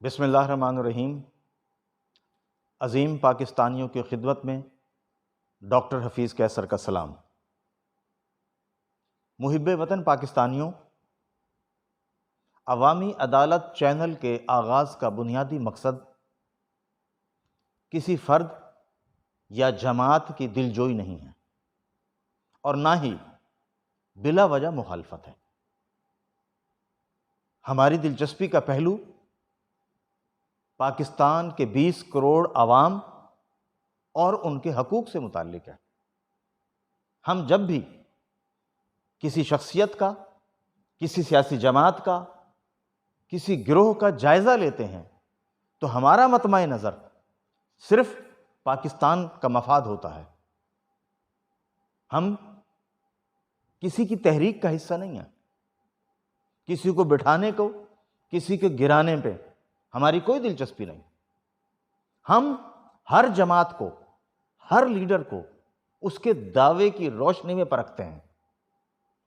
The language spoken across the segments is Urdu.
بسم اللہ الرحمن الرحیم۔ عظیم پاکستانیوں کی خدمت میں ڈاکٹر حفیظ قیصر کا سلام۔ محب وطن پاکستانیوں، عوامی عدالت چینل کے آغاز کا بنیادی مقصد کسی فرد یا جماعت کی دلجوئی نہیں ہے اور نہ ہی بلا وجہ مخالفت ہے۔ ہماری دلچسپی کا پہلو پاکستان کے 20 کروڑ عوام اور ان کے حقوق سے متعلق ہے۔ ہم جب بھی کسی شخصیت کا، کسی سیاسی جماعت کا، کسی گروہ کا جائزہ لیتے ہیں تو ہمارا مطمع نظر صرف پاکستان کا مفاد ہوتا ہے۔ ہم کسی کی تحریک کا حصہ نہیں ہیں۔ کسی کو بٹھانے کو، کسی کے گرانے پہ ہماری کوئی دلچسپی نہیں۔ ہم ہر جماعت کو، ہر لیڈر کو اس کے دعوے کی روشنی میں پرکھتے ہیں۔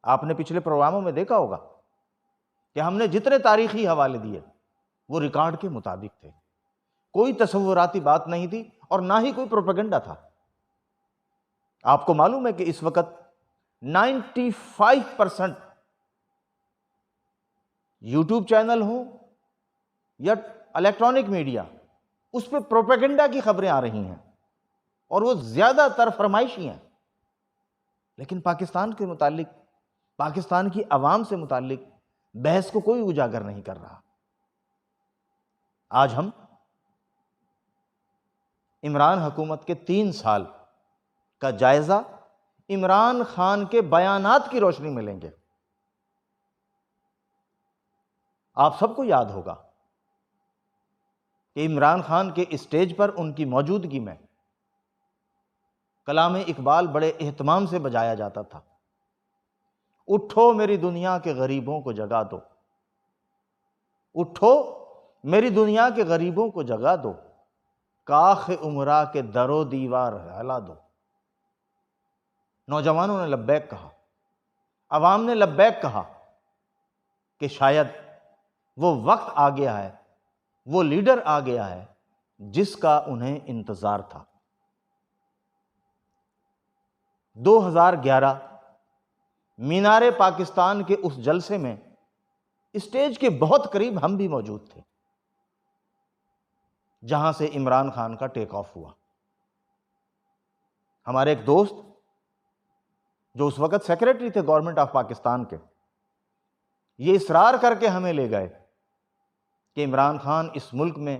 آپ نے پچھلے پروگراموں میں دیکھا ہوگا کہ ہم نے جتنے تاریخی حوالے دیے وہ ریکارڈ کے مطابق تھے۔ کوئی تصوراتی بات نہیں تھی اور نہ ہی کوئی پروپیگنڈا تھا۔ آپ کو معلوم ہے کہ اس وقت 95% یوٹیوب چینل ہوں یا الیکٹرانک میڈیا، اس پہ پروپیگنڈا کی خبریں آ رہی ہیں اور وہ زیادہ تر فرمائشی ہیں، لیکن پاکستان کے متعلق، پاکستان کی عوام سے متعلق بحث کو کوئی اجاگر نہیں کر رہا۔ آج ہم عمران حکومت کے 3 سال کا جائزہ عمران خان کے بیانات کی روشنی میں لیں گے۔ آپ سب کو یاد ہوگا کہ عمران خان کے اسٹیج پر ان کی موجودگی میں کلام اقبال بڑے اہتمام سے بجایا جاتا تھا۔ اٹھو میری دنیا کے غریبوں کو جگا دو، اٹھو میری دنیا کے غریبوں کو جگا دو، کاخ امرا کے در و دیوار ہلا دو۔ نوجوانوں نے لبیک کہا، عوام نے لبیک کہا کہ شاید وہ وقت آ گیا ہے، وہ لیڈر آ گیا ہے جس کا انہیں انتظار تھا۔ 2011 مینار پاکستان کے اس جلسے میں اسٹیج کے بہت قریب ہم بھی موجود تھے، جہاں سے عمران خان کا ٹیک آف ہوا۔ ہمارے ایک دوست جو اس وقت سیکریٹری تھے گورنمنٹ آف پاکستان کے، یہ اصرار کر کے ہمیں لے گئے کہ عمران خان اس ملک میں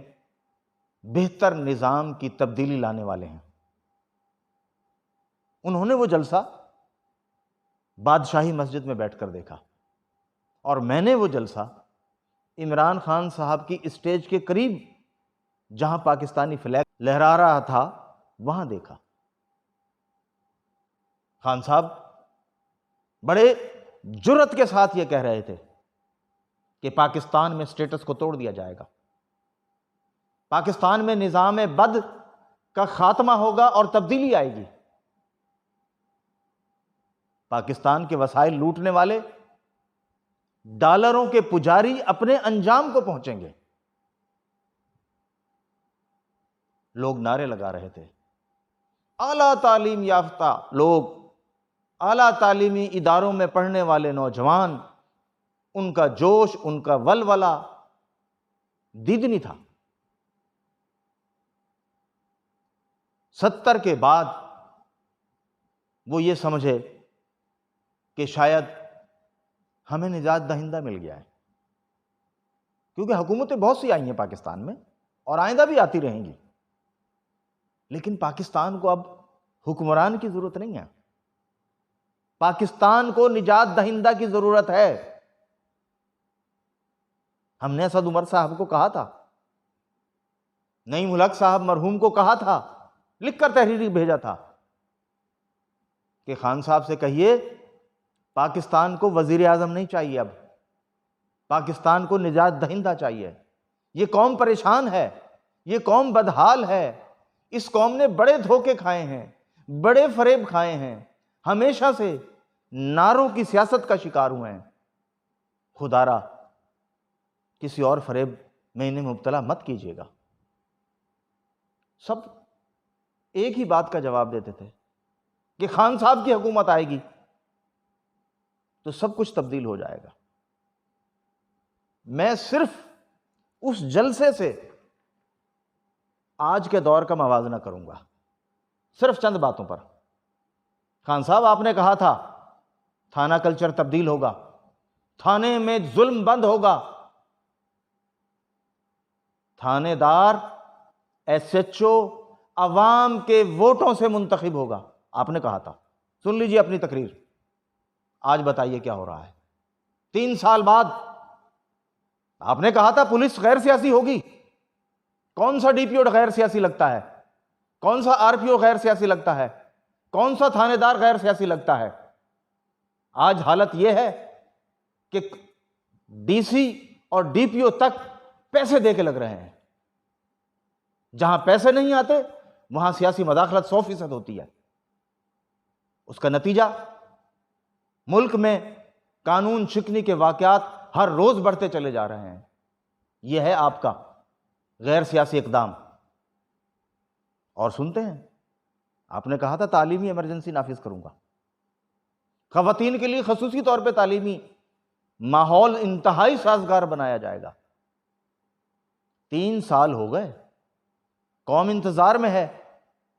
بہتر نظام کی تبدیلی لانے والے ہیں۔ انہوں نے وہ جلسہ بادشاہی مسجد میں بیٹھ کر دیکھا اور میں نے وہ جلسہ عمران خان صاحب کی اسٹیج کے قریب، جہاں پاکستانی فلیگ لہرا رہا تھا، وہاں دیکھا۔ خان صاحب بڑے جرأت کے ساتھ یہ کہہ رہے تھے کہ پاکستان میں سٹیٹس کو توڑ دیا جائے گا، پاکستان میں نظام بد کا خاتمہ ہوگا اور تبدیلی آئے گی، پاکستان کے وسائل لوٹنے والے ڈالروں کے پجاری اپنے انجام کو پہنچیں گے۔ لوگ نعرے لگا رہے تھے، اعلیٰ تعلیم یافتہ لوگ، اعلیٰ تعلیمی اداروں میں پڑھنے والے نوجوان، ان کا جوش، ان کا ولولہ دیدنی تھا۔ 70 کے بعد وہ یہ سمجھے کہ شاید ہمیں نجات دہندہ مل گیا ہے، کیونکہ حکومتیں بہت سی آئی ہیں پاکستان میں اور آئندہ بھی آتی رہیں گی، لیکن پاکستان کو اب حکمران کی ضرورت نہیں ہے، پاکستان کو نجات دہندہ کی ضرورت ہے۔ ہم نے اسد عمر صاحب کو کہا تھا، نعیم الحق صاحب مرحوم کو کہا تھا، لکھ کر تحریر بھیجا تھا کہ خان صاحب سے کہیے پاکستان کو وزیر اعظم نہیں چاہیے، اب پاکستان کو نجات دہندہ چاہیے۔ یہ قوم پریشان ہے، یہ قوم بدحال ہے، اس قوم نے بڑے دھوکے کھائے ہیں، بڑے فریب کھائے ہیں، ہمیشہ سے نعروں کی سیاست کا شکار ہوئے ہیں۔ خدا را کسی اور فریب میں انہیں مبتلا مت کیجیے گا۔ سب ایک ہی بات کا جواب دیتے تھے کہ خان صاحب کی حکومت آئے گی تو سب کچھ تبدیل ہو جائے گا۔ میں صرف اس جلسے سے آج کے دور کا موازنہ کروں گا، صرف چند باتوں پر۔ خان صاحب، آپ نے کہا تھا تھانہ کلچر تبدیل ہوگا، تھانے میں ظلم بند ہوگا، تھانے دار ایس ایچ او عوام کے ووٹوں سے منتخب ہوگا، آپ نے کہا تھا۔ سن لیجیے اپنی تقریر، آج بتائیے کیا ہو رہا ہے۔ 3 سال بعد آپ نے کہا تھا پولیس غیر سیاسی ہوگی۔ کون سا ڈی پی او غیر سیاسی لگتا ہے؟ کون سا آر پی او غیر سیاسی لگتا ہے؟ کون سا تھانے دار غیر سیاسی لگتا ہے؟ آج حالت یہ ہے کہ ڈی سی اور ڈی پی او تک پیسے دے کے لگ رہے ہیں۔ جہاں پیسے نہیں آتے وہاں سیاسی مداخلت 100% ہوتی ہے۔ اس کا نتیجہ ملک میں قانون شکنی کے واقعات ہر روز بڑھتے چلے جا رہے ہیں۔ یہ ہے آپ کا غیر سیاسی اقدام۔ اور سنتے ہیں، آپ نے کہا تھا تعلیمی ایمرجنسی نافذ کروں گا، خواتین کے لیے خصوصی طور پہ تعلیمی ماحول انتہائی سازگار بنایا جائے گا۔ 3 سال ہو گئے، قوم انتظار میں ہے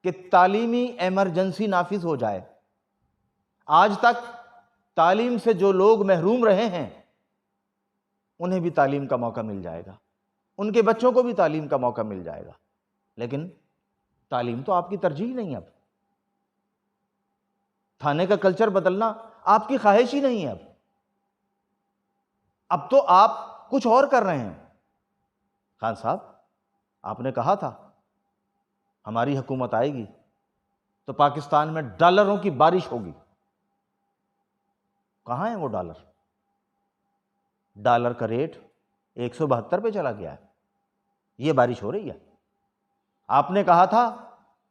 کہ تعلیمی ایمرجنسی نافذ ہو جائے۔ آج تک تعلیم سے جو لوگ محروم رہے ہیں انہیں بھی تعلیم کا موقع مل جائے گا، ان کے بچوں کو بھی تعلیم کا موقع مل جائے گا۔ لیکن تعلیم تو آپ کی ترجیح نہیں ہے۔ اب تھانے کا کلچر بدلنا آپ کی خواہش ہی نہیں ہے۔ اب تو آپ کچھ اور کر رہے ہیں۔ خان صاحب، آپ نے کہا تھا ہماری حکومت آئے گی تو پاکستان میں ڈالروں کی بارش ہوگی۔ کہاں ہیں وہ ڈالر؟ ڈالر کا ریٹ 172 پہ چلا گیا ہے، یہ بارش ہو رہی ہے۔ آپ نے کہا تھا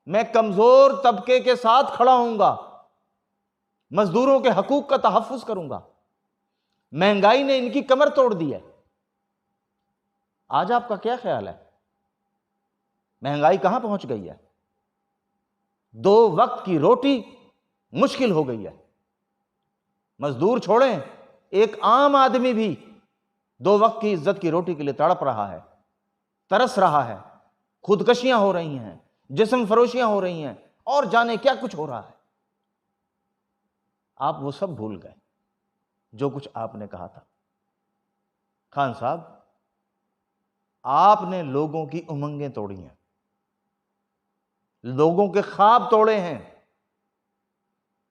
میں کمزور طبقے کے ساتھ کھڑا ہوں گا، مزدوروں کے حقوق کا تحفظ کروں گا۔ مہنگائی نے ان کی کمر توڑ دی ہے۔ آج آپ کا کیا خیال ہے؟ مہنگائی کہاں پہنچ گئی ہے؟ 2 وقت کی روٹی مشکل ہو گئی ہے۔ مزدور چھوڑیں، ایک عام آدمی بھی 2 وقت کی عزت کی روٹی کے لیے تڑپ رہا ہے، ترس رہا ہے۔ خودکشیاں ہو رہی ہیں، جسم فروشیاں ہو رہی ہیں، اور جانے کیا کچھ ہو رہا ہے۔ آپ وہ سب بھول گئے جو کچھ آپ نے کہا تھا۔ خان صاحب، آپ نے لوگوں کی امنگیں توڑی ہیں، لوگوں کے خواب توڑے ہیں۔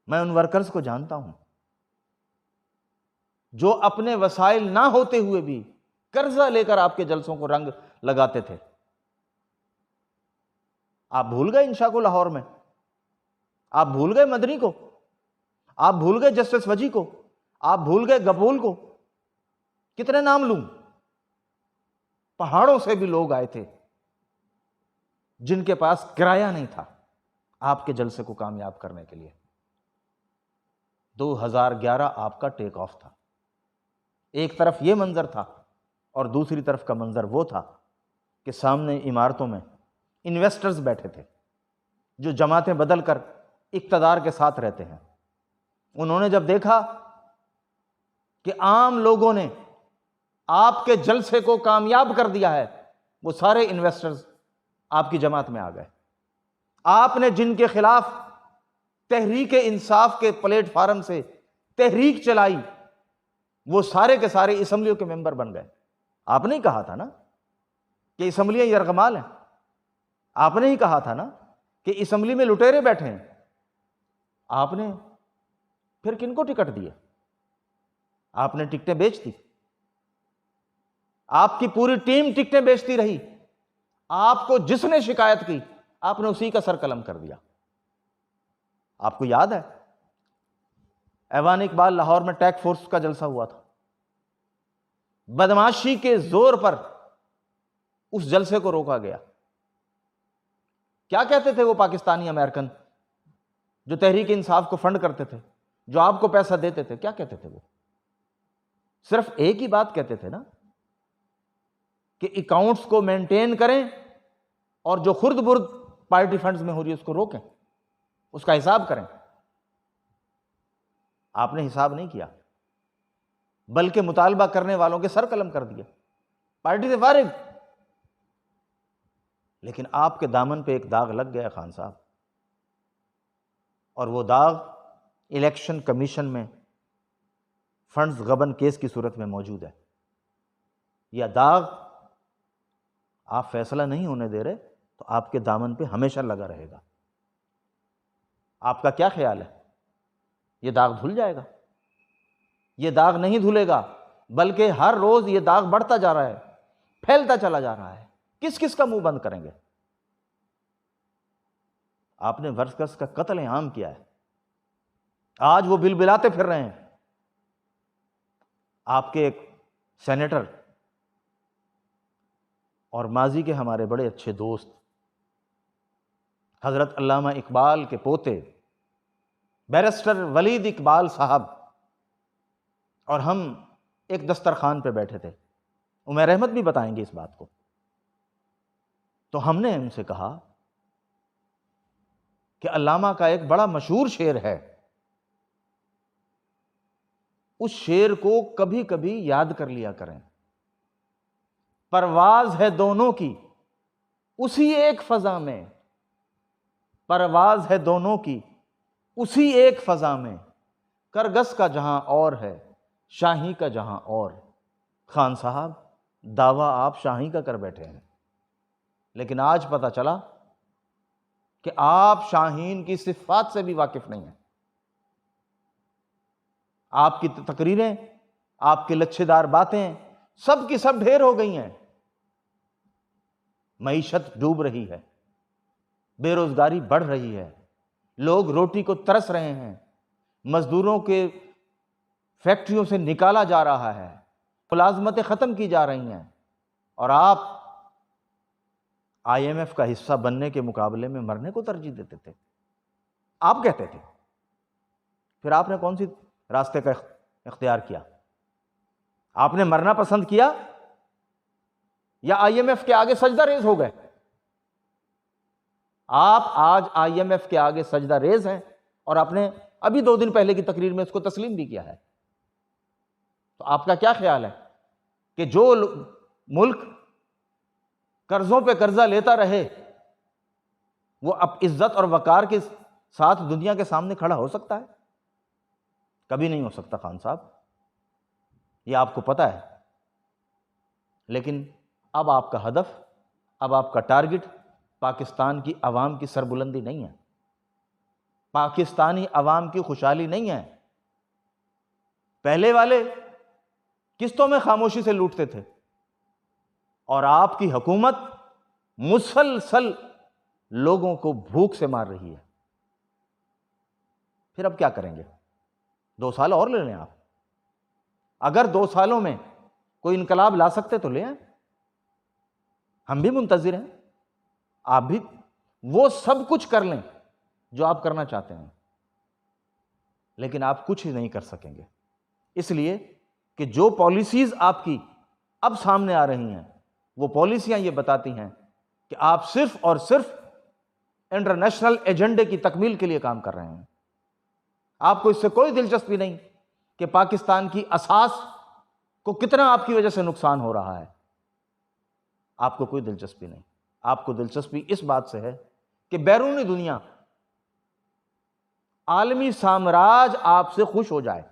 میں ان ورکرز کو جانتا ہوں جو اپنے وسائل نہ ہوتے ہوئے بھی قرضہ لے کر آپ کے جلسوں کو رنگ لگاتے تھے۔ آپ بھول گئے انشاء کو لاہور میں، آپ بھول گئے مدنی کو، آپ بھول گئے جسٹس وجی کو، آپ بھول گئے گبول کو۔ کتنے نام لوں؟ پہاڑوں سے بھی لوگ آئے تھے جن کے پاس کرایہ نہیں تھا آپ کے جلسے کو کامیاب کرنے کے لیے۔ 2011 آپ کا ٹیک آف تھا۔ ایک طرف یہ منظر تھا اور دوسری طرف کا منظر وہ تھا کہ سامنے عمارتوں میں انویسٹرز بیٹھے تھے جو جماعتیں بدل کر اقتدار کے ساتھ رہتے ہیں۔ انہوں نے جب دیکھا کہ عام لوگوں نے آپ کے جلسے کو کامیاب کر دیا ہے، وہ سارے انویسٹرز آپ کی جماعت میں آ گئے۔ آپ نے جن کے خلاف تحریک انصاف کے پلیٹ فارم سے تحریک چلائی، وہ سارے کے سارے اسمبلیوں کے ممبر بن گئے۔ آپ نے ہی کہا تھا نا کہ اسمبلیاں یرغمال ہیں، آپ نے ہی کہا تھا نا کہ اسمبلی میں لٹیرے بیٹھے ہیں۔ آپ نے پھر کن کو ٹکٹ دیے؟ آپ نے ٹکٹیں بیچ دی، آپ کی پوری ٹیم ٹکٹیں بیچتی رہی۔ آپ کو جس نے شکایت کی آپ نے اسی کا سر قلم کر دیا۔ آپ کو یاد ہے ایوان اقبال لاہور میں ٹیک فورس کا جلسہ ہوا تھا، بدمعاشی کے زور پر اس جلسے کو روکا گیا۔ کیا کہتے تھے وہ پاکستانی امریکن جو تحریک انصاف کو فنڈ کرتے تھے، جو آپ کو پیسہ دیتے تھے؟ کیا کہتے تھے وہ؟ صرف ایک ہی بات کہتے تھے نا کہ اکاؤنٹس کو مینٹین کریں اور جو خرد برد پارٹی فنڈز میں ہو رہی ہے اس کو روکیں، اس کا حساب کریں۔ آپ نے حساب نہیں کیا، بلکہ مطالبہ کرنے والوں کے سر قلم کر دیا، پارٹی سے فارغ۔ لیکن آپ کے دامن پہ ایک داغ لگ گیا خان صاحب، اور وہ داغ الیکشن کمیشن میں فنڈز غبن کیس کی صورت میں موجود ہے۔ یہ داغ آپ فیصلہ نہیں ہونے دے رہے تو آپ کے دامن پہ ہمیشہ لگا رہے گا۔ آپ کا کیا خیال ہے؟ یہ داغ دھل جائے گا؟ یہ داغ نہیں دھلے گا، بلکہ ہر روز یہ داغ بڑھتا جا رہا ہے، پھیلتا چلا جا رہا ہے۔ کس کس کا منہ بند کریں گے؟ آپ نے ورکرز کا قتل عام کیا ہے، آج وہ بلبلاتے پھر رہے ہیں۔ آپ کے ایک سینیٹر اور ماضی کے ہمارے بڑے اچھے دوست حضرت علامہ اقبال کے پوتے بیرسٹر ولید اقبال صاحب اور ہم ایک دسترخوان پہ بیٹھے تھے، عمیر احمد بھی بتائیں گے اس بات کو۔ تو ہم نے ان سے کہا کہ علامہ کا ایک بڑا مشہور شعر ہے، اس شعر کو کبھی کبھی یاد کر لیا کریں۔ پرواز ہے دونوں کی اسی ایک فضا میں، پرواز ہے دونوں کی اسی ایک فضا میں، کرگس کا جہاں اور ہے شاہی کا جہاں اور۔ خان صاحب، دعویٰ آپ شاہی کا کر بیٹھے ہیں، لیکن آج پتہ چلا کہ آپ شاہین کی صفات سے بھی واقف نہیں ہیں۔ آپ کی تقریریں، آپ کی لچھے دار باتیں سب کی سب ڈھیر ہو گئی ہیں۔ معیشت ڈوب رہی ہے، بے روزگاری بڑھ رہی ہے، لوگ روٹی کو ترس رہے ہیں، مزدوروں کے فیکٹریوں سے نکالا جا رہا ہے، ملازمتیں ختم کی جا رہی ہیں، اور آپ آئی ایم ایف کا حصہ بننے کے مقابلے میں مرنے کو ترجیح دیتے تھے۔ آپ کہتے تھے، پھر آپ نے کون سی راستے کا اختیار کیا؟ آپ نے مرنا پسند کیا یا آئی ایم ایف کے آگے سجدہ ریز ہو گئے؟ آپ آج آئی ایم ایف کے آگے سجدہ ریز ہیں، اور آپ نے ابھی 2 دن پہلے کی تقریر میں اس کو تسلیم بھی کیا ہے۔ تو آپ کا کیا خیال ہے کہ جو ملک قرضوں پہ قرضہ لیتا رہے وہ اب عزت اور وقار کے ساتھ دنیا کے سامنے کھڑا ہو سکتا ہے؟ کبھی نہیں ہو سکتا خان صاحب، یہ آپ کو پتہ ہے۔ لیکن اب آپ کا ہدف، اب آپ کا ٹارگٹ پاکستان کی عوام کی سربلندی نہیں ہے، پاکستانی عوام کی خوشحالی نہیں ہے۔ پہلے والے قسطوں میں خاموشی سے لوٹتے تھے، اور آپ کی حکومت مسلسل لوگوں کو بھوک سے مار رہی ہے۔ پھر اب کیا کریں گے؟ 2 سال اور لے لیں آپ، اگر 2 سالوں میں کوئی انقلاب لا سکتے تو لے آئیں، ہم بھی منتظر ہیں۔ آپ بھی وہ سب کچھ کر لیں جو آپ کرنا چاہتے ہیں، لیکن آپ کچھ ہی نہیں کر سکیں گے، اس لیے کہ جو پالیسیز آپ کی اب سامنے آ رہی ہیں وہ پالیسیاں یہ بتاتی ہیں کہ آپ صرف اور صرف انٹرنیشنل ایجنڈے کی تکمیل کے لیے کام کر رہے ہیں۔ آپ کو اس سے کوئی دلچسپی نہیں کہ پاکستان کی اساس کو کتنا آپ کی وجہ سے نقصان ہو رہا ہے، آپ کو کوئی دلچسپی نہیں۔ آپ کو دلچسپی اس بات سے ہے کہ بیرونی دنیا، عالمی سامراج آپ سے خوش ہو جائے،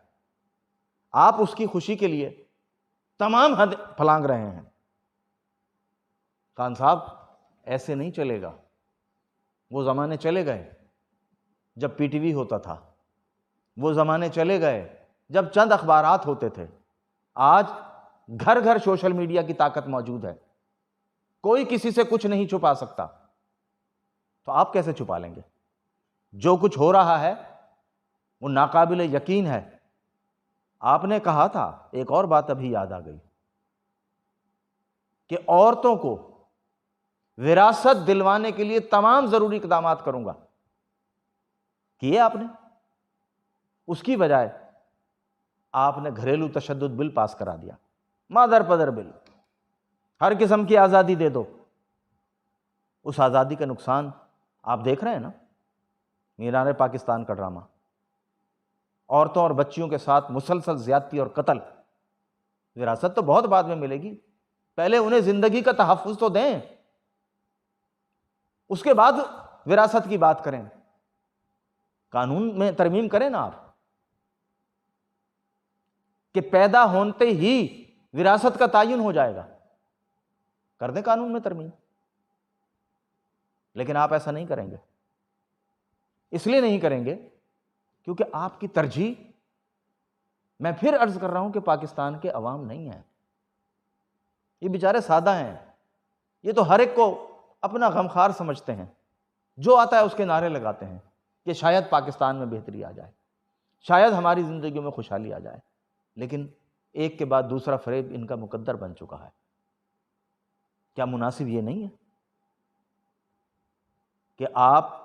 آپ اس کی خوشی کے لیے تمام حد پھلانگ رہے ہیں۔ خان صاحب، ایسے نہیں چلے گا۔ وہ زمانے چلے گئے جب پی ٹی وی ہوتا تھا، وہ زمانے چلے گئے جب چند اخبارات ہوتے تھے۔ آج گھر گھر سوشل میڈیا کی طاقت موجود ہے، کوئی کسی سے کچھ نہیں چھپا سکتا، تو آپ کیسے چھپا لیں گے؟ جو کچھ ہو رہا ہے وہ ناقابل یقین ہے۔ آپ نے کہا تھا، ایک اور بات ابھی یاد آ گئی، کہ عورتوں کو وراثت دلوانے کے لیے تمام ضروری اقدامات کروں گا، کیے آپ نے؟ اس کی بجائے آپ نے گھریلو تشدد بل پاس کرا دیا، مادر پدر بل۔ ہر قسم کی آزادی دے دو، اس آزادی کا نقصان آپ دیکھ رہے ہیں نا، میران پاکستان کا ڈرامہ، عورتوں اور بچیوں کے ساتھ مسلسل زیادتی اور قتل۔ وراثت تو بہت بعد میں ملے گی، پہلے انہیں زندگی کا تحفظ تو دیں، اس کے بعد وراثت کی بات کریں۔ قانون میں ترمیم کریں نا آپ، کہ پیدا ہوتے ہی وراثت کا تعین ہو جائے گا، کر دیں قانون میں ترمیم۔ لیکن آپ ایسا نہیں کریں گے، اس لیے نہیں کریں گے کیونکہ آپ کی ترجیح، میں پھر عرض کر رہا ہوں کہ پاکستان کے عوام نہیں ہیں، یہ بیچارے سادہ ہیں، یہ تو ہر ایک کو اپنا غمخوار سمجھتے ہیں، جو آتا ہے اس کے نعرے لگاتے ہیں کہ شاید پاکستان میں بہتری آ جائے، شاید ہماری زندگیوں میں خوشحالی آ جائے، لیکن ایک کے بعد دوسرا فریب ان کا مقدر بن چکا ہے۔ کیا مناسب یہ نہیں ہے کہ آپ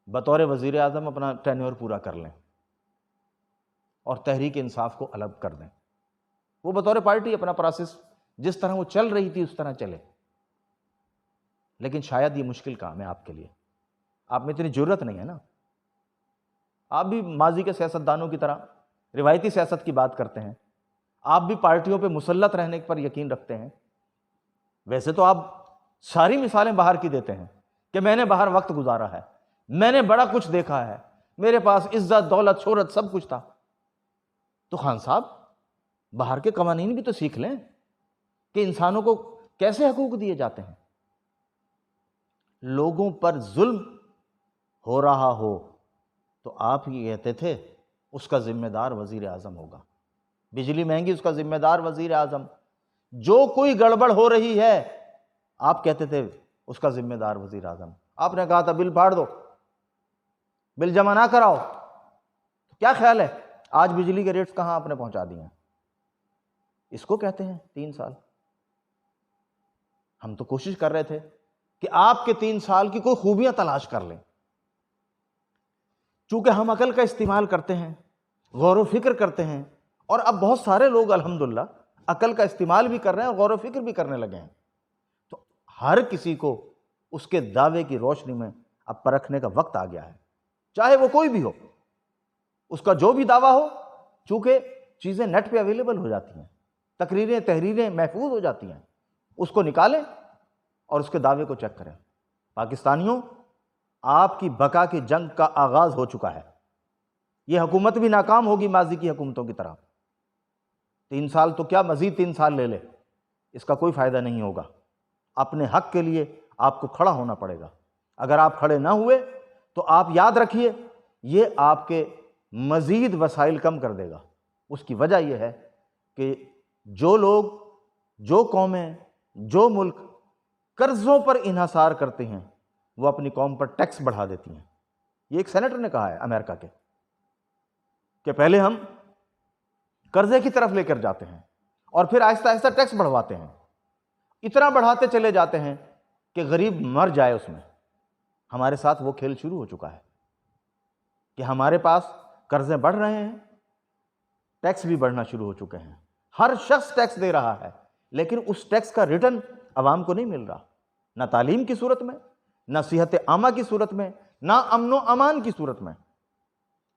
بطور وزیر اعظم اپنا ٹینیور پورا کر لیں اور تحریک انصاف کو الگ کر دیں، وہ بطور پارٹی اپنا پروسیس جس طرح وہ چل رہی تھی اس طرح چلے؟ لیکن شاید یہ مشکل کام ہے آپ کے لیے، آپ میں اتنی جرت نہیں ہے نا، آپ بھی ماضی کے سیاستدانوں کی طرح روایتی سیاست کی بات کرتے ہیں، آپ بھی پارٹیوں پہ مسلط رہنے پر یقین رکھتے ہیں۔ ویسے تو آپ ساری مثالیں باہر کی دیتے ہیں کہ میں نے باہر وقت گزارا ہے، میں نے بڑا کچھ دیکھا ہے، میرے پاس عزت دولت شہرت سب کچھ تھا۔ تو خان صاحب باہر کے قوانین بھی تو سیکھ لیں کہ انسانوں کو کیسے حقوق دیے جاتے ہیں۔ لوگوں پر ظلم ہو رہا ہو تو آپ ہی کہتے تھے اس کا ذمہ دار وزیر اعظم ہوگا، بجلی مہنگی اس کا ذمہ دار وزیر اعظم، جو کوئی گڑبڑ ہو رہی ہے آپ کہتے تھے اس کا ذمہ دار وزیر اعظم۔ آپ نے کہا تھا بل پھاڑ دو، بل جمع نہ کراؤ، کیا خیال ہے آج بجلی کے ریٹس کہاں آپ نے پہنچا دیے ہیں؟ اس کو کہتے ہیں 3 سال۔ ہم تو کوشش کر رہے تھے کہ آپ کے 3 سال کی کوئی خوبیاں تلاش کر لیں، چونکہ ہم عقل کا استعمال کرتے ہیں، غور و فکر کرتے ہیں، اور اب بہت سارے لوگ الحمدللہ عقل کا استعمال بھی کر رہے ہیں اور غور و فکر بھی کرنے لگے ہیں، تو ہر کسی کو اس کے دعوے کی روشنی میں اب پرکھنے کا وقت آ گیا ہے، چاہے وہ کوئی بھی ہو، اس کا جو بھی دعویٰ ہو، چونکہ چیزیں نیٹ پہ اویلیبل ہو جاتی ہیں، تقریریں تحریریں محفوظ ہو جاتی ہیں، اس کو نکالیں اور اس کے دعوے کو چیک کریں۔ پاکستانیوں، آپ کی بقا کی جنگ کا آغاز ہو چکا ہے، یہ حکومت بھی ناکام ہوگی ماضی کی حکومتوں کی طرح۔ 3 سال تو کیا، مزید 3 سال لے لے، اس کا کوئی فائدہ نہیں ہوگا۔ اپنے حق کے لیے آپ کو کھڑا ہونا پڑے گا، اگر آپ کھڑے نہ ہوئے تو آپ یاد رکھیے یہ آپ کے مزید وسائل کم کر دے گا۔ اس کی وجہ یہ ہے کہ جو لوگ، جو قومیں، جو ملک قرضوں پر انحصار کرتے ہیں وہ اپنی قوم پر ٹیکس بڑھا دیتی ہیں۔ یہ ایک سینیٹر نے کہا ہے امریکہ کے، کہ پہلے ہم قرضے کی طرف لے کر جاتے ہیں اور پھر آہستہ آہستہ ٹیکس بڑھواتے ہیں، اتنا بڑھاتے چلے جاتے ہیں کہ غریب مر جائے اس میں۔ ہمارے ساتھ وہ کھیل شروع ہو چکا ہے کہ ہمارے پاس قرضے بڑھ رہے ہیں، ٹیکس بھی بڑھنا شروع ہو چکے ہیں، ہر شخص ٹیکس دے رہا ہے، لیکن اس ٹیکس کا ریٹرن عوام کو نہیں مل رہا، نہ تعلیم کی صورت میں، نہ صحت عامہ کی صورت میں، نہ امن و امان کی صورت میں۔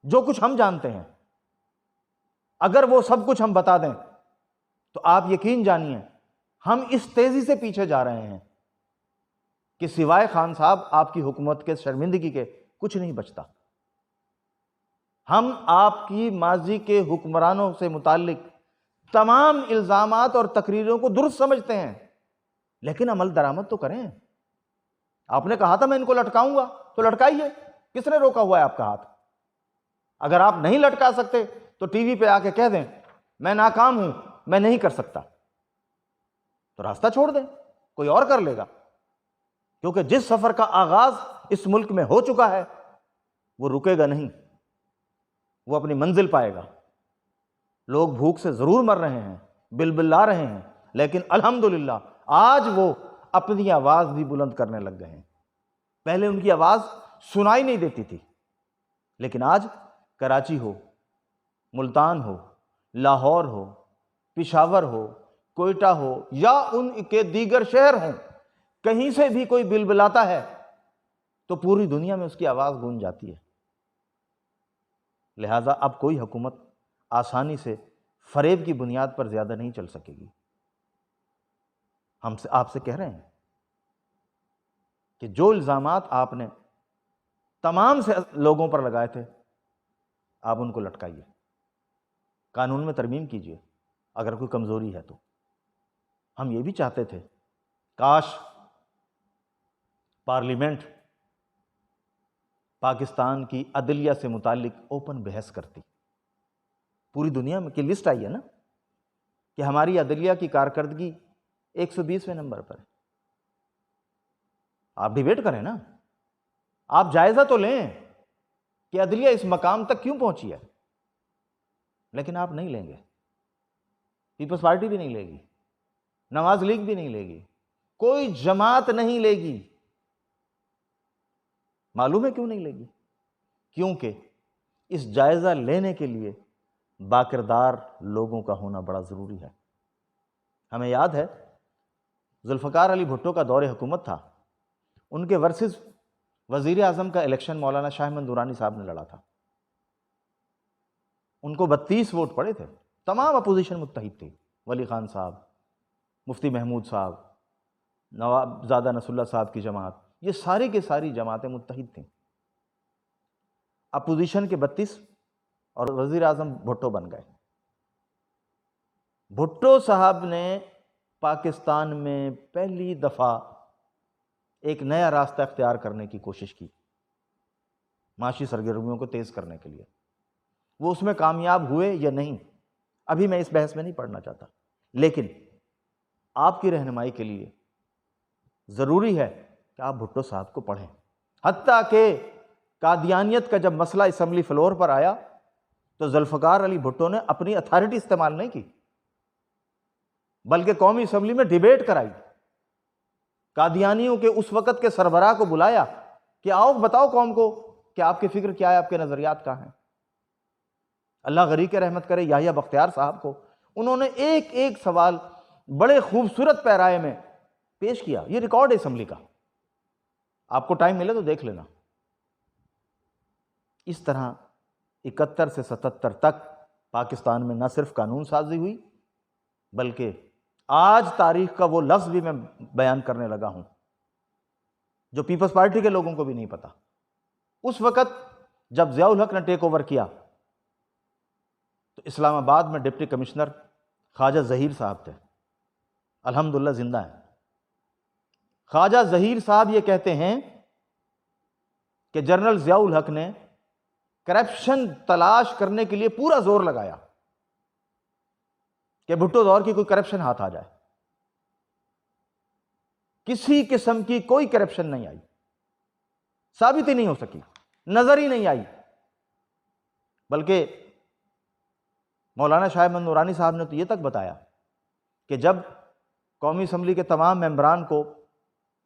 جو کچھ ہم جانتے ہیں اگر وہ سب کچھ ہم بتا دیں تو آپ یقین جانیے ہم اس تیزی سے پیچھے جا رہے ہیں کہ سوائے خان صاحب آپ کی حکومت کے شرمندگی کے کچھ نہیں بچتا۔ ہم آپ کی ماضی کے حکمرانوں سے متعلق تمام الزامات اور تقریروں کو درست سمجھتے ہیں، لیکن عمل درآمد تو کریں۔ آپ نے کہا تھا میں ان کو لٹکاؤں گا، تو لٹکائیے، کس نے روکا ہوا ہے آپ کا ہاتھ؟ اگر آپ نہیں لٹکا سکتے تو ٹی وی پہ آ کے کہہ دیں میں ناکام ہوں، میں نہیں کر سکتا، تو راستہ چھوڑ دیں، کوئی اور کر لے گا، کیونکہ جس سفر کا آغاز اس ملک میں ہو چکا ہے وہ رکے گا نہیں، وہ اپنی منزل پائے گا۔ لوگ بھوک سے ضرور مر رہے ہیں، بلبلا رہے ہیں، لیکن الحمدللہ آج وہ اپنی آواز بھی بلند کرنے لگ گئے ہیں۔ پہلے ان کی آواز سنائی نہیں دیتی تھی، لیکن آج کراچی ہو، ملتان ہو، لاہور ہو، پشاور ہو، کوئٹہ ہو یا ان کے دیگر شہر ہوں، کہیں سے بھی کوئی بلبلاتا ہے تو پوری دنیا میں اس کی آواز گونج جاتی ہے۔ لہٰذا اب کوئی حکومت آسانی سے فریب کی بنیاد پر زیادہ نہیں چل سکے گی۔ ہم سے آپ سے کہہ رہے ہیں کہ جو الزامات آپ نے تمام سے لوگوں پر لگائے تھے، آپ ان کو لٹکائیے، قانون میں ترمیم کیجیے اگر کوئی کمزوری ہے تو۔ ہم یہ بھی چاہتے تھے کاش پارلیمنٹ پاکستان کی عدلیہ سے متعلق اوپن بحث کرتی۔ پوری دنیا میں کی لسٹ آئی ہے نا کہ ہماری عدلیہ کی کارکردگی 120ویں نمبر پر ہے۔ آپ ڈیبیٹ کریں نا، آپ جائزہ تو لیں کہ عدلیہ اس مقام تک کیوں پہنچی ہے، لیکن آپ نہیں لیں گے، پیپلز پارٹی بھی نہیں لے گی، نواز لیگ بھی نہیں لے گی، کوئی جماعت نہیں لے گی۔ معلوم ہے کیوں نہیں لے گی؟ کیونکہ اس جائزہ لینے کے لیے باکردار لوگوں کا ہونا بڑا ضروری ہے۔ ہمیں یاد ہے ذوالفقار علی بھٹو کا دور حکومت تھا، ان کے ورسز وزیر اعظم کا الیکشن مولانا شاہ احمد نورانی صاحب نے لڑا تھا، ان کو 32 ووٹ پڑے تھے، تمام اپوزیشن متحد تھی، ولی خان صاحب، مفتی محمود صاحب، نواب زادہ نصر اللہ صاحب کی جماعت، یہ ساری کی ساری جماعتیں متحد تھیں۔ اپوزیشن کے 32 اور وزیر اعظم بھٹو بن گئے۔ بھٹو صاحب نے پاکستان میں پہلی دفعہ ایک نیا راستہ اختیار کرنے کی کوشش کی، معاشی سرگرمیوں کو تیز کرنے کے لیے۔ وہ اس میں کامیاب ہوئے یا نہیں، ابھی میں اس بحث میں نہیں پڑھنا چاہتا، لیکن آپ کی رہنمائی کے لیے ضروری ہے کہ آپ بھٹو صاحب کو پڑھیں۔ حتیٰ کہ قادیانیت کا جب مسئلہ اسمبلی فلور پر آیا تو ذوالفقار علی بھٹو نے اپنی اتھارٹی استعمال نہیں کی، بلکہ قومی اسمبلی میں ڈیبیٹ کرائی، قادیانیوں کے اس وقت کے سربراہ کو بلایا کہ آؤ بتاؤ قوم کو کہ آپ کی فکر کیا ہے، آپ کے نظریات کیا ہیں۔ اللہ غریق رحمت کرے یحییٰ بختیار صاحب کو انہوں نے ایک ایک سوال بڑے خوبصورت پیرائے میں پیش کیا، یہ ریکارڈ ہے اسمبلی کا، آپ کو ٹائم ملے تو دیکھ لینا۔ اس طرح 71 سے 77 تک پاکستان میں نہ صرف قانون سازی ہوئی، بلکہ آج تاریخ کا وہ لفظ بھی میں بیان کرنے لگا ہوں جو پیپلز پارٹی کے لوگوں کو بھی نہیں پتا۔ اس وقت جب ضیاء الحق نے ٹیک اوور کیا تو اسلام آباد میں ڈپٹی کمشنر خواجہ ظہیر صاحب تھے، الحمدللہ زندہ ہیں۔ خواجہ ظہیر صاحب یہ کہتے ہیں کہ جنرل ضیاء الحق نے کرپشن تلاش کرنے کے لیے پورا زور لگایا کہ بھٹو دور کی کوئی کرپشن ہاتھ آ جائے۔ کسی قسم کی کوئی کرپشن نہیں آئی، ثابت ہی نہیں ہو سکی، نظر ہی نہیں آئی، بلکہ مولانا شاہ احمد نورانی صاحب نے تو یہ تک بتایا کہ جب قومی اسمبلی کے تمام ممبران کو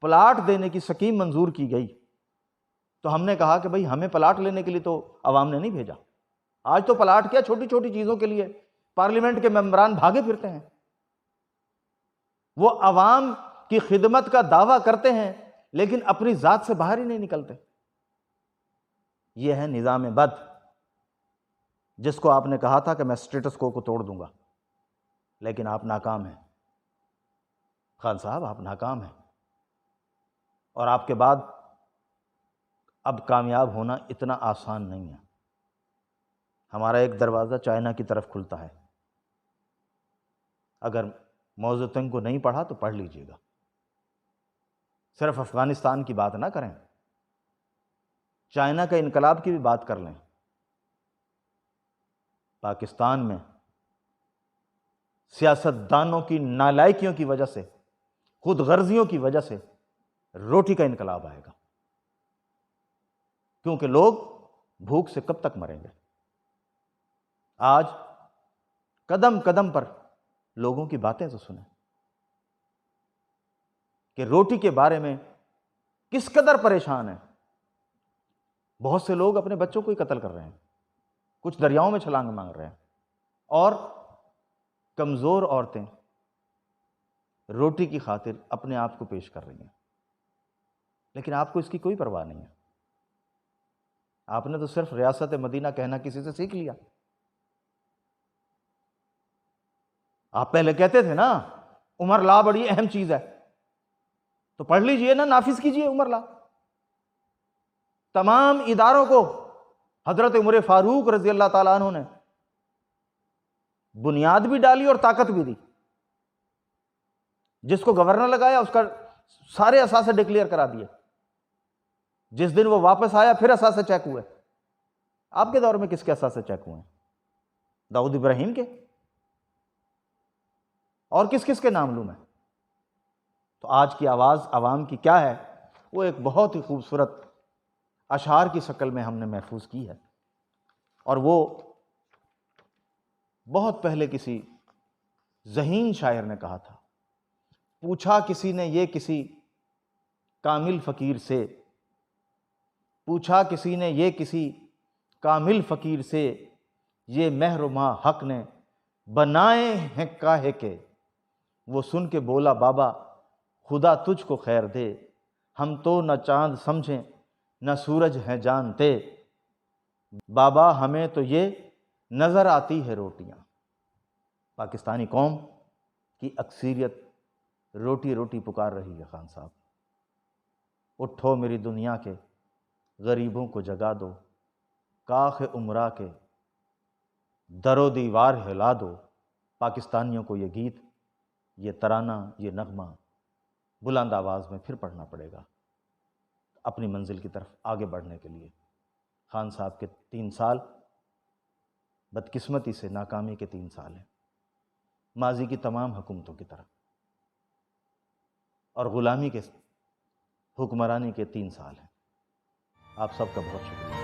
پلاٹ دینے کی سکیم منظور کی گئی تو ہم نے کہا کہ بھئی ہمیں پلاٹ لینے کے لیے تو عوام نے نہیں بھیجا، آج تو پلاٹ کیا چھوٹی چھوٹی چیزوں کے لیے پارلیمنٹ کے ممبران بھاگے پھرتے ہیں، وہ عوام کی خدمت کا دعویٰ کرتے ہیں لیکن اپنی ذات سے باہر ہی نہیں نکلتے۔ یہ ہے نظام بد جس کو آپ نے کہا تھا کہ میں سٹیٹس کو توڑ دوں گا، لیکن آپ ناکام ہیں خان صاحب، آپ ناکام ہیں، اور آپ کے بعد اب کامیاب ہونا اتنا آسان نہیں ہے۔ ہمارا ایک دروازہ چائنا کی طرف کھلتا ہے، اگر موضوع تنگ کو نہیں پڑھا تو پڑھ لیجئے گا، صرف افغانستان کی بات نہ کریں، چائنا کا انقلاب کی بھی بات کر لیں۔ پاکستان میں سیاستدانوں کی نالائکیوں کی وجہ سے، خود غرضیوں کی وجہ سے روٹی کا انقلاب آئے گا، کیونکہ لوگ بھوک سے کب تک مریں گے۔ آج قدم قدم پر لوگوں کی باتیں تو سنیں کہ روٹی کے بارے میں کس قدر پریشان ہیں۔ بہت سے لوگ اپنے بچوں کو ہی قتل کر رہے ہیں، کچھ دریاؤں میں چھلانگ مانگ رہے ہیں، اور کمزور عورتیں روٹی کی خاطر اپنے آپ کو پیش کر رہی ہیں، لیکن آپ کو اس کی کوئی پرواہ نہیں ہے۔ آپ نے تو صرف ریاست مدینہ کہنا کسی سے سیکھ لیا۔ آپ پہلے کہتے تھے نا عمر لا بڑی اہم چیز ہے، تو پڑھ لیجئے نا، نافذ کیجئے عمر لا۔ تمام اداروں کو حضرت عمر فاروق رضی اللہ تعالیٰ عنہ نے بنیاد بھی ڈالی اور طاقت بھی دی۔ جس کو گورنر لگایا اس کا سارے اثاثے ڈکلیئر کرا دیے، جس دن وہ واپس آیا پھر اثاثے چیک ہوئے۔ آپ کے دور میں کس کے اثاثے چیک ہوئے ہیں؟ داؤد ابراہیم کے؟ اور کس کس کے ناملوم ہیں؟ تو آج کی آواز عوام کی کیا ہے؟ وہ ایک بہت ہی خوبصورت اشعار کی شکل میں ہم نے محفوظ کی ہے، اور وہ بہت پہلے کسی ذہین شاعر نے کہا تھا، پوچھا کسی نے یہ کسی کامل فقیر سے، پوچھا کسی نے یہ کسی کامل فقیر سے، یہ مہر و ماہ حق نے بنائے ہیں کاہے کے، وہ سن کے بولا بابا خدا تجھ کو خیر دے، ہم تو نہ چاند سمجھیں نہ سورج ہیں جانتے، بابا ہمیں تو یہ نظر آتی ہے روٹیاں۔ پاکستانی قوم کی اکثریت روٹی روٹی پکار رہی ہے۔ خان صاحب اٹھو میری دنیا کے غریبوں کو جگا دو، کاخ امرا کے در و دیوار ہلا دو۔ پاکستانیوں کو یہ گیت، یہ ترانہ، یہ نغمہ بلند آواز میں پھر پڑھنا پڑے گا اپنی منزل کی طرف آگے بڑھنے کے لیے۔ خان صاحب کے 3 سال بدقسمتی سے ناکامی کے 3 سال ہیں، ماضی کی تمام حکومتوں کی طرح، اور غلامی کے حکمرانی کے 3 سال ہیں۔ آپ سب کا بہت شکریہ۔